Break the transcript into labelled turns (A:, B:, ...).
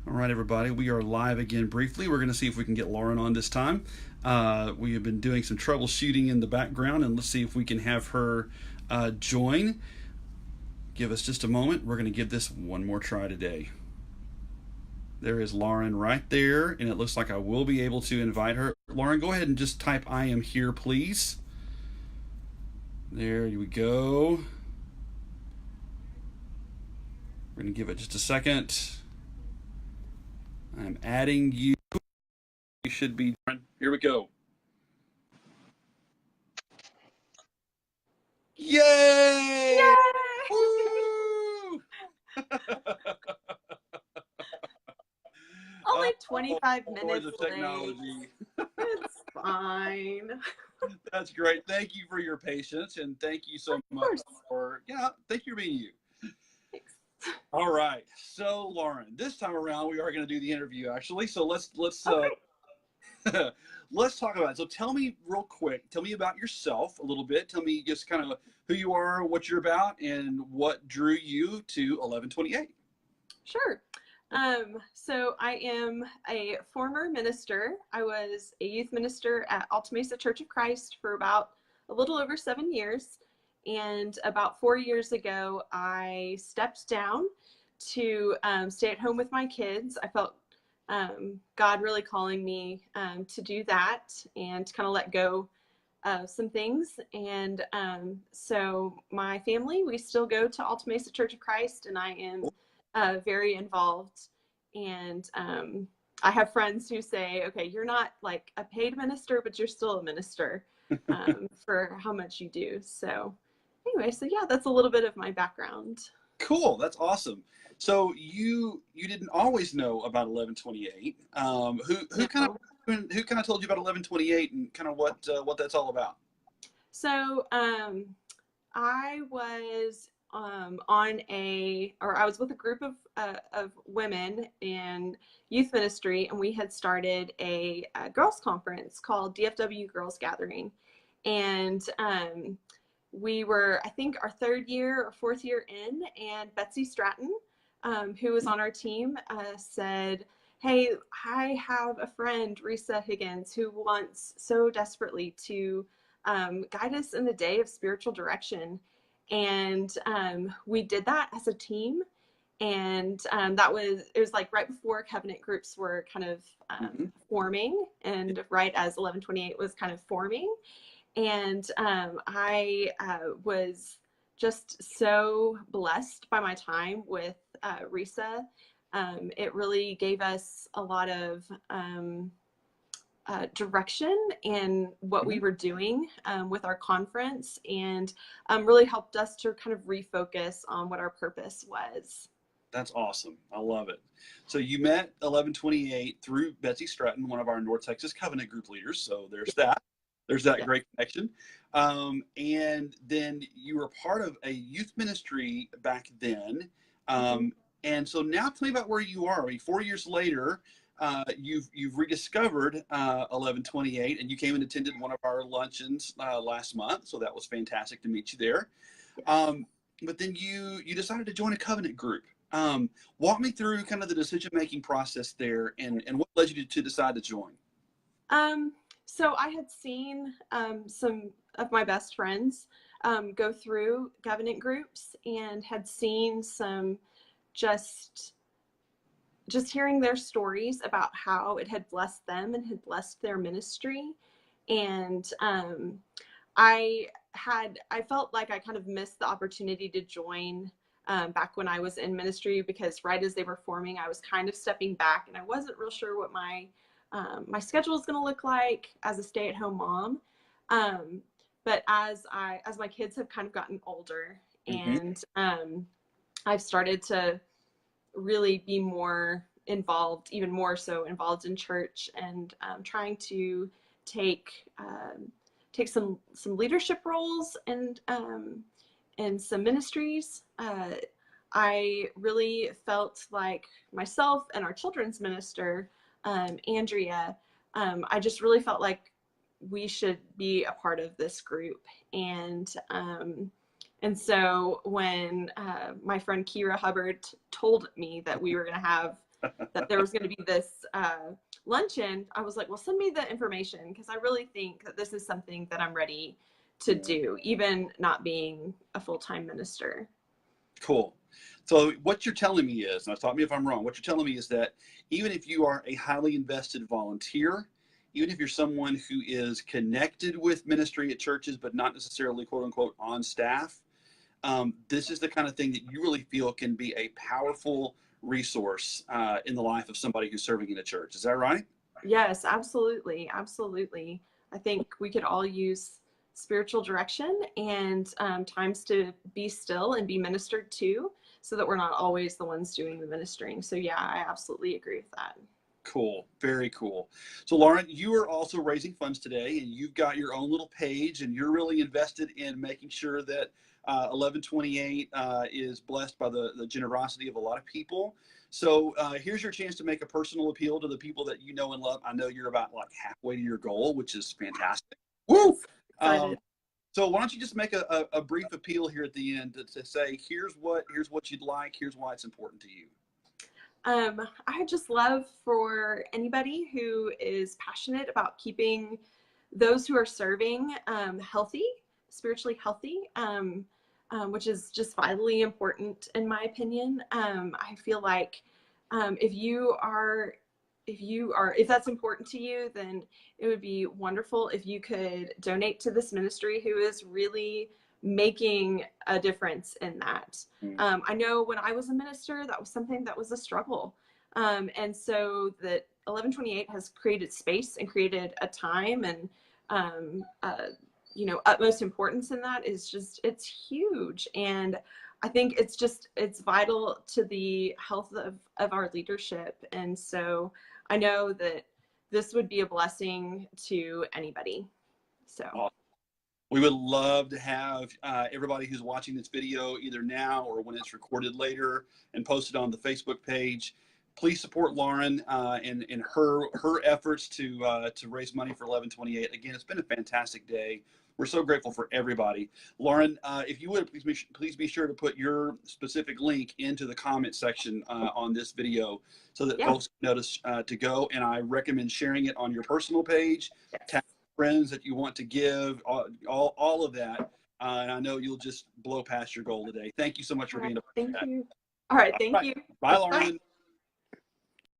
A: All right, everybody, we are live again briefly. We're going to see if we can get Lauren on this time. We have been doing some troubleshooting in the background, and let's see if we can have her join. Give us just a moment. We're going to give this one more try today. There is Lauren right there, and it looks like I will be able to invite her. Lauren, go ahead and just type "I am here," please. There we go. We're going to give it just a second. I'm adding you. You should be. Here we go. Yay!
B: Yay!
A: Woo!
B: Only 25 minutes
A: of
B: late.
A: technology.
B: It's fine.
A: That's great. Thank you for your patience, and thank you so much for thank you for being you.
B: Thanks.
A: All right. So Lauren, this time around we are going to do the interview actually. So let's let's talk about it. So tell me real quick, tell me about yourself a little bit. Tell me just kind of who you are, what you're about, and what drew you to 1128.
B: Sure. So I am a former minister. I was a youth minister at Alta Mesa Church of Christ for about a little over 7 years. And about 4 years ago, I stepped down to stay at home with my kids. I felt God really calling me to do that and to kind of let go of some things. And so my family, we still go to Alta Mesa Church of Christ, and I am very involved. And I have friends who say, okay, you're not like a paid minister, but you're still a minister for how much you do. So anyway, so yeah, that's a little bit of my background.
A: Cool. That's awesome. So you didn't always know about 1128. Who kind of told you about 1128 and kind of what that's all about?
B: So I was I was with a group of women in youth ministry, and we had started a girls conference called DFW Girls Gathering, and we were, I think, our third year or fourth year in, and Betsy Stratton, who was on our team, said, hey, I have a friend, Risa Higgins, who wants so desperately to guide us in the day of spiritual direction. And we did that as a team. And it was like right before covenant groups were kind of forming, and right as 1128 was kind of forming. And I was just so blessed by my time with Risa. It really gave us a lot of direction in what we were doing with our conference, and really helped us to kind of refocus on what our purpose was.
A: That's awesome. I love it. So you met 1128 through Betsy Stratton, one of our North Texas Covenant Group leaders. So there's that. There's that great connection. And then you were part of a youth ministry back then. And so now tell me about where you are. I mean, 4 years later, you've rediscovered 1128, and you came and attended one of our luncheons last month. So that was fantastic to meet you there. But then you decided to join a covenant group. Walk me through kind of the decision-making process there, and what led you to decide to join?
B: So I had seen some of my best friends go through covenant groups, and had seen some just hearing their stories about how it had blessed them and had blessed their ministry. And I felt like I kind of missed the opportunity to join back when I was in ministry, because right as they were forming, I was kind of stepping back, and I wasn't real sure what my schedule is going to look like as a stay-at-home mom. But as my kids have kind of gotten older, and I've started to really be more involved, even more so involved in church, and trying to take some leadership roles and some ministries. I really felt like myself and our children's minister, Andrea, I just really felt like we should be a part of this group. And so when my friend Kira Hubbard told me that we were going to have that there was going to be this luncheon, I was like, well, send me the information, because I really think that this is something that I'm ready to do, even not being a full-time minister.
A: Cool. So what you're telling me is, now stop me if I'm wrong, what you're telling me is that even if you are a highly invested volunteer, even if you're someone who is connected with ministry at churches, but not necessarily quote unquote on staff, this is the kind of thing that you really feel can be a powerful resource in the life of somebody who's serving in a church. Is that right?
B: Yes, absolutely. Absolutely. I think we could all use spiritual direction and times to be still and be ministered to, so that we're not always the ones doing the ministering. So yeah, I absolutely agree with that.
A: Cool. Very cool. So Lauren, you are also raising funds today, and you've got your own little page, and you're really invested in making sure that 1128 is blessed by the generosity of a lot of people. So here's your chance to make a personal appeal to the people that you know and love. I know you're about like halfway to your goal, which is fantastic. Woo!
B: Excited.
A: So why don't you just make a brief appeal here at the end to say, here's what you'd like, here's why it's important to you.
B: I just love for anybody who is passionate about keeping those who are serving healthy, spiritually healthy, which is just vitally important in my opinion. I feel like if that's important to you, then it would be wonderful if you could donate to this ministry who is really making a difference in that. I know when I was a minister, that was something that was a struggle. And so that 1128 has created space and created a time, and utmost importance in that is just, it's huge. And I think it's vital to the health of our leadership. And so I know that this would be a blessing to anybody. So
A: Awesome. We would love to have everybody who's watching this video either now or when it's recorded later and posted on the Facebook page. Please support Lauren in her efforts to raise money for 1128. Again, it's been a fantastic day. We're so grateful for everybody. Lauren, if you would, please be sure to put your specific link into the comment section on this video so that folks notice to go. And I recommend sharing it on your personal page, tag friends that you want to give, all of that. And I know you'll just blow past your goal today. Thank you so much for being a part of that.
B: Thank you. All right. Thank you.
A: Bye, Lauren.